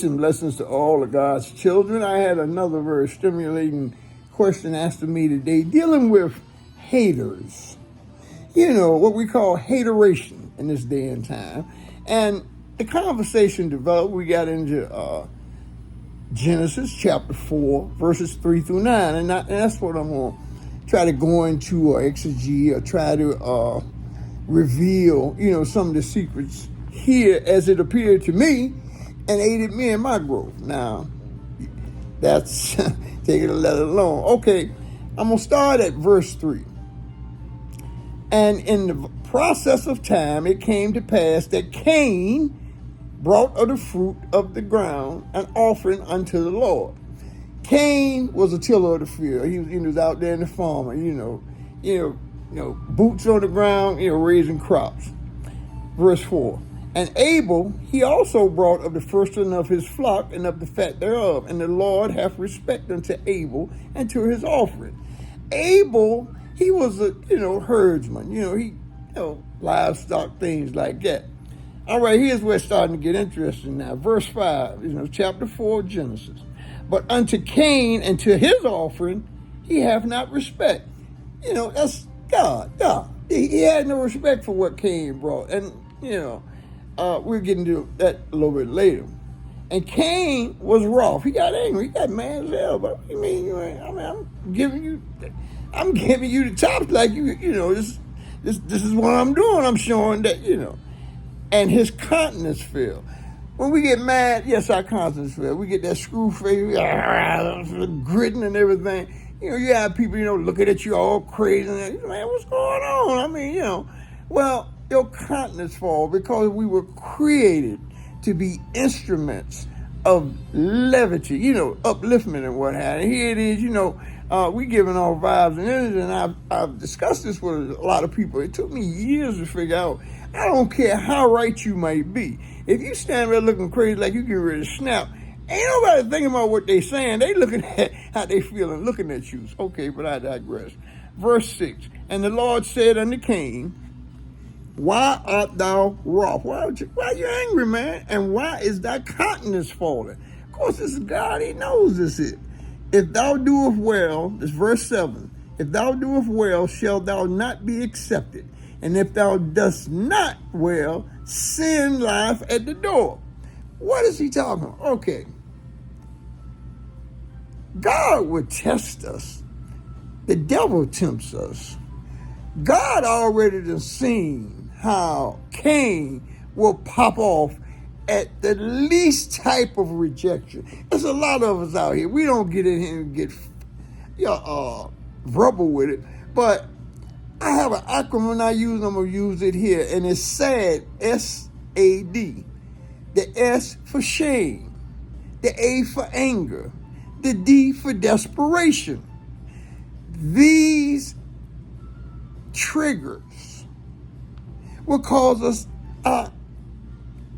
Peace and blessings to all of God's children. I had another very stimulating question asked of me today dealing with haters. You know, what we call hateration in this day and time. And the conversation developed, we got into Genesis chapter 4, verses 3 through 9. And that's what I'm going to try to go into or exegete or try to reveal, some of the secrets here as it appeared to me and aided me in my growth. Now, that's take it or let it alone. Okay, I'm going to start at verse 3. And in the process of time, it came to pass that Cain brought of the fruit of the ground an offering unto the Lord. Cain was a tiller of the field. He was out there in the farmer, boots on the ground, raising crops. Verse 4. And Abel, he also brought of the firstling of his flock and of the fat thereof. And the Lord hath respect unto Abel and to his offering. Abel, he was a, herdsman, livestock, things like that. All right, here's where it's starting to get interesting now. Verse 5, chapter 4 of Genesis. But unto Cain and to his offering, he hath not respect. That's God. He had no respect for what Cain brought. And, we'll get into that a little bit later. And Cain was wroth. He got angry. He got mad as hell. But I'm giving you the tops like this is what I'm doing. I'm showing that, And his countenance fell. When we get mad, yes, our countenance fell. We get that screw face, gritting and everything. You have people, looking at you all crazy. And, man, what's going on? Well, your countenance fall because we were created to be instruments of levity, upliftment and what have you. Here it is, we giving off vibes and energy, and I've discussed this with a lot of people. It took me years to figure out, I don't care how right you might be. If you stand there looking crazy like you get ready to snap, ain't nobody thinking about what they saying. They looking at how they feeling, looking at you. Okay, but I digress. Verse 6, and the Lord said unto Cain, why art thou wroth? Why are you angry, man? And why is thy countenance falling? Of course, this is God. He knows this is. If thou doest well, this verse 7, if thou doest well, shalt thou not be accepted. And if thou dost not well, sin lieth at the door. What is he talking about? Okay. God would test us. The devil tempts us. God already done seen how Cain will pop off at the least type of rejection. There's a lot of us out here. We don't get in here and get verbal with it. But I have an acronym I use. I'm going to use it here. And it's SAD, S-A-D. The S for shame. The A for anger. The D for desperation. These triggers will cause us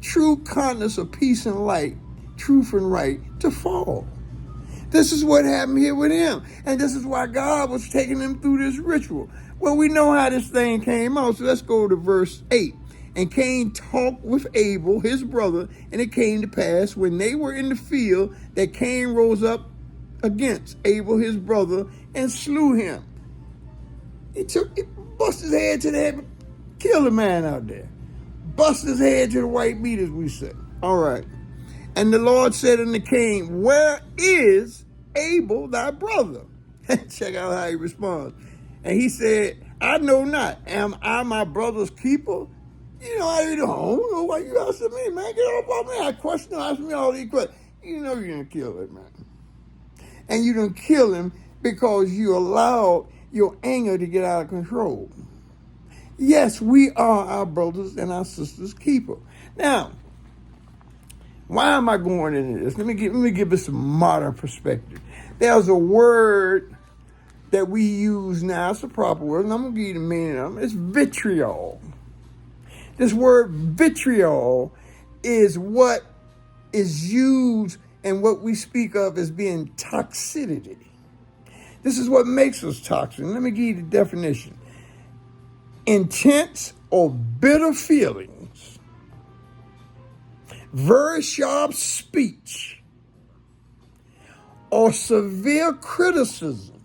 true kindness of peace and light, truth and right, to fall. This is what happened here with him. And this is why God was taking him through this ritual. Well, we know how this thing came out, so let's go to verse 8. And Cain talked with Abel, his brother, and it came to pass when they were in the field that Cain rose up against Abel, his brother, and slew him. He bust his head to the head, killed a man out there. Bust his head to the white meat, as we say. All right. And the Lord said unto Cain, where is Abel thy brother? Check out how he responds. And he said, I know not. Am I my brother's keeper? I don't know why you asking me, man. Get off on me. I question, ask me all these questions. You're going to kill it, man. And you done kill him because you allowed your anger to get out of control. Yes, we are our brothers and our sisters' keeper. Now, why am I going into this? Let me give it some modern perspective. There's a word that we use now. It's a proper word, and I'm going to give you the meaning of it. It's vitriol. This word vitriol is what is used and what we speak of as being toxicity. This is what makes us toxic. Let me give you the definition. Intense or bitter feelings very sharp speech, or severe criticism.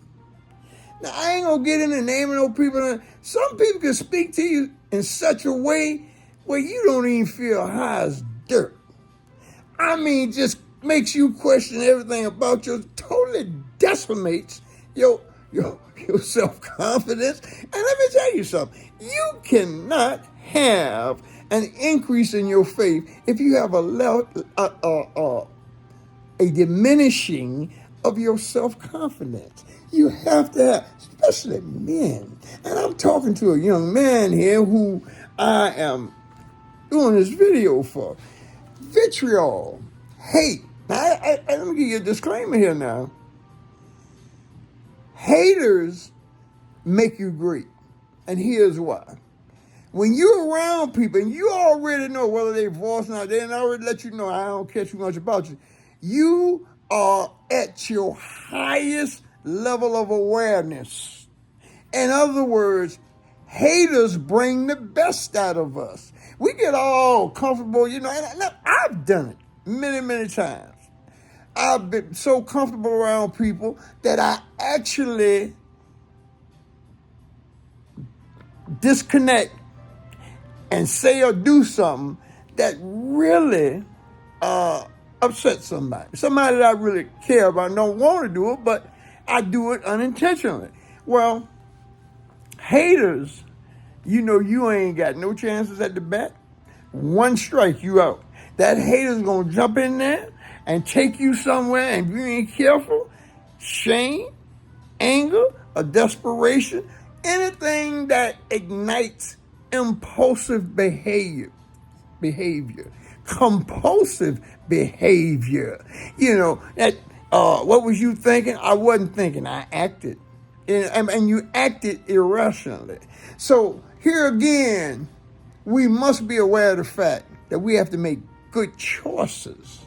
Now, I ain't gonna get into naming no people. Some people can speak to you in such a way where you don't even feel high as dirt. I mean, just makes you question everything about you, totally decimates your self-confidence. And let me tell you something. You cannot have an increase in your faith if you have a diminishing of your self-confidence. You have to have, especially men. And I'm talking to a young man here who I am doing this video for. Vitriol, hate. Now, let me give you a disclaimer here now. Haters make you great. And here's why. When you're around people and you already know whether they voice or not, they already let you know I don't care too much about you. You are at your highest level of awareness. In other words, haters bring the best out of us. We get all comfortable, and I've done it many, many times. I've been so comfortable around people that I actually disconnect and say or do something that really upset somebody that I really care about and don't want to do it, but I do it unintentionally. Well, haters, you ain't got no chances at the bat. One strike, you out. That hater's gonna jump in there and take you somewhere, and if you ain't careful, shame, anger, or desperation, anything that ignites impulsive behavior, compulsive behavior. What was you thinking? I wasn't thinking. I acted. And you acted irrationally. So here again, we must be aware of the fact that we have to make good choices.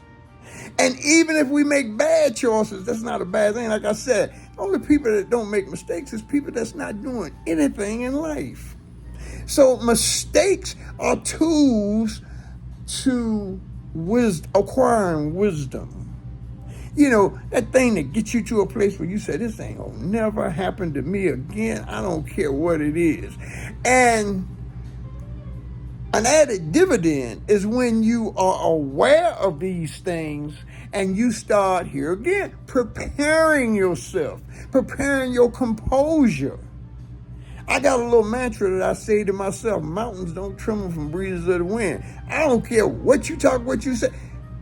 And even if we make bad choices, that's not a bad thing. Like I said, the only people that don't make mistakes is people that's not doing anything in life. So mistakes are tools to acquiring wisdom. That thing that gets you to a place where you say, this ain't gonna never happen to me again. I don't care what it is. And an added dividend is when you are aware of these things and you start, here again, preparing yourself, preparing your composure. I got a little mantra that I say to myself: mountains don't tremble from breezes of the wind. I don't care what you talk, what you say.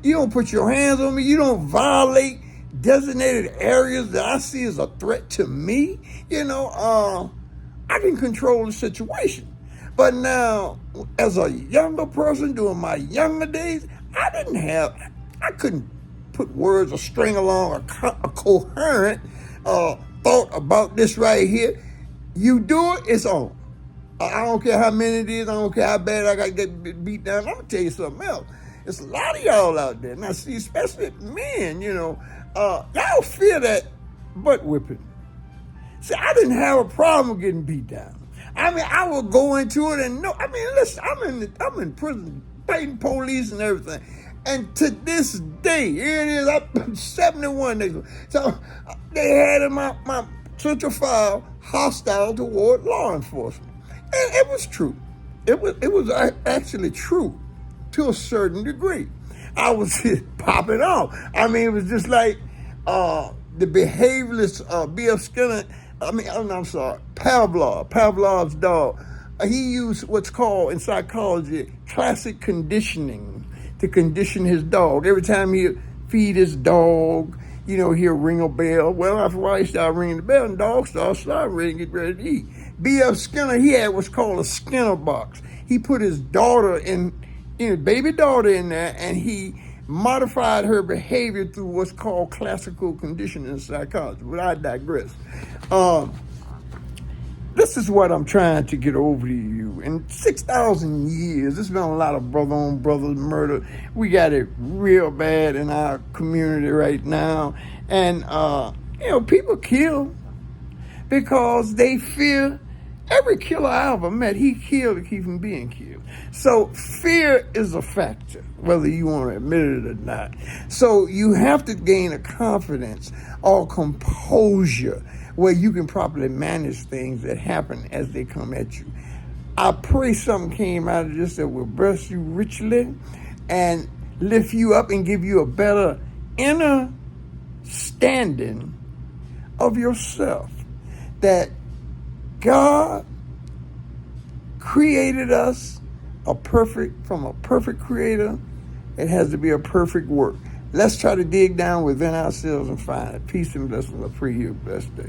You don't put your hands on me. You don't violate designated areas that I see as a threat to me. I can control the situation. But now, as a younger person during my younger days, I couldn't put words or string along a coherent thought about this right here. You do it, it's on. I don't care how many it is. I don't care how bad I got to get beat down. I'm going to tell you something else. There's a lot of y'all out there. Now, see, especially men, y'all fear that butt whipping. See, I didn't have a problem getting beat down. I would go into it and listen, I'm in prison, fighting police and everything. And to this day, here it is, I'm 71 next week. So they had in my central file hostile toward law enforcement. And it was true. It was actually true to a certain degree. I was popping off. It was just like the behaviorist B.F. Skinner. Pavlov's dog. He used what's called in psychology classic conditioning to condition his dog. Every time he feed his dog, he'll ring a bell. Well, after a while, he started ringing the bell, and the dog started ringing, get ready to eat. B.F. Skinner, he had what's called a Skinner box. He put his baby daughter in there, and he modified her behavior through what's called classical conditioning in psychology. But I digress. This is what I'm trying to get over to you. In 6,000 years, there's been a lot of brother-on-brother murder. We got it real bad in our community right now. And, people kill because they fear Every killer I ever met, he killed to keep from being killed. So fear is a factor, whether you want to admit it or not. So you have to gain a confidence or composure where you can properly manage things that happen as they come at you. I pray something came out of this that will bless you richly and lift you up and give you a better inner standing of yourself. That God created us from a perfect creator. It has to be a perfect work. Let's try to dig down within ourselves and find it. Peace and blessings. I pray you a blessed day.